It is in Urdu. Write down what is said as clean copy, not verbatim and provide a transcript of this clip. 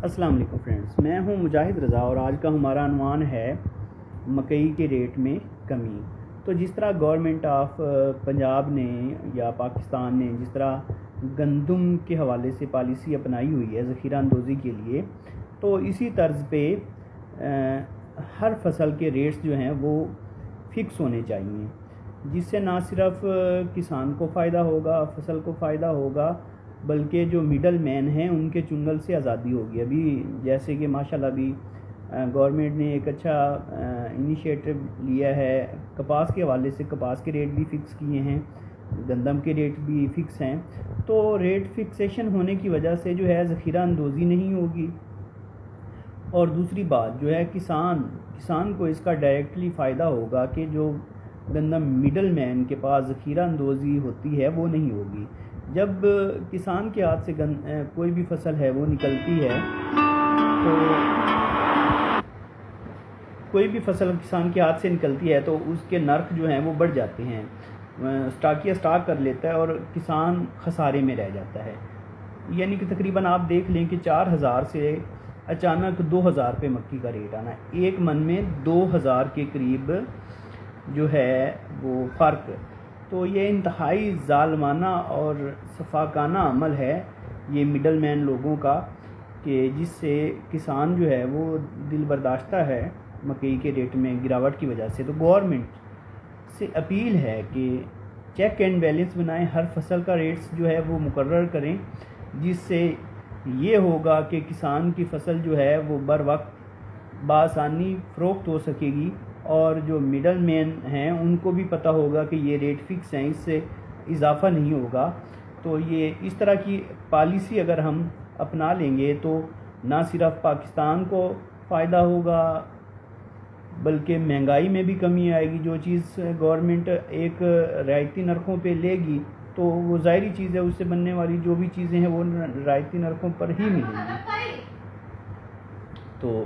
السلام علیکم فرینڈز، میں ہوں مجاہد رضا اور آج کا ہمارا عنوان ہے مکئی کے ریٹ میں کمی۔ تو جس طرح گورنمنٹ آف پنجاب نے یا پاکستان نے جس طرح گندم کے حوالے سے پالیسی اپنائی ہوئی ہے ذخیرہ اندوزی کے لیے، تو اسی طرز پہ ہر فصل کے ریٹس جو ہیں وہ فکس ہونے چاہیے، جس سے نہ صرف کسان کو فائدہ ہوگا، فصل کو فائدہ ہوگا، بلکہ جو مڈل مین ہیں ان کے چنگل سے آزادی ہوگی۔ ابھی جیسے کہ ماشاءاللہ ابھی گورنمنٹ نے ایک اچھا انیشیٹو لیا ہے، کپاس کے حوالے سے کپاس کے ریٹ بھی فکس کیے ہیں، گندم کے ریٹ بھی فکس ہیں۔ تو ریٹ فکسیشن ہونے کی وجہ سے جو ہے ذخیرہ اندوزی نہیں ہوگی، اور دوسری بات جو ہے کسان کو اس کا ڈائریکٹلی فائدہ ہوگا کہ جو گندم مڈل مین کے پاس ذخیرہ اندوزی ہوتی ہے وہ نہیں ہوگی۔ جب کسان کے ہاتھ سے کوئی بھی فصل ہے وہ نکلتی ہے، تو کوئی بھی فصل کسان کے ہاتھ سے نکلتی ہے تو اس کے نرخ جو ہیں وہ بڑھ جاتے ہیں، اسٹاکیہ اسٹاک کر لیتا ہے اور کسان خسارے میں رہ جاتا ہے۔ یعنی کہ تقریباً آپ دیکھ لیں کہ 4000 سے اچانک 2000 پہ مکی کا ریٹ آنا، ایک من میں 2000 کے قریب جو ہے وہ فرق۔ تو یہ انتہائی ظالمانہ اور سفاکانہ عمل ہے یہ مڈل مین لوگوں کا، کہ جس سے کسان جو ہے وہ دل برداشتہ ہے مکئی کے ریٹ میں گراوٹ کی وجہ سے۔ تو گورنمنٹ سے اپیل ہے کہ چیک اینڈ بیلنس بنائیں، ہر فصل کا ریٹس جو ہے وہ مقرر کریں، جس سے یہ ہوگا کہ کسان کی فصل جو ہے وہ بر وقت بآسانی فروخت ہو سکے گی، اور جو مڈل مین ہیں ان کو بھی پتہ ہوگا کہ یہ ریٹ فکس ہیں، اس سے اضافہ نہیں ہوگا۔ تو یہ اس طرح کی پالیسی اگر ہم اپنا لیں گے تو نہ صرف پاکستان کو فائدہ ہوگا بلکہ مہنگائی میں بھی کمی آئے گی۔ جو چیز گورنمنٹ ایک رعایتی نرخوں پہ لے گی تو وہ ظاہری چیز ہے، اس سے بننے والی جو بھی چیزیں ہیں وہ رعایتی نرخوں پر ہی ملیں گی۔ تو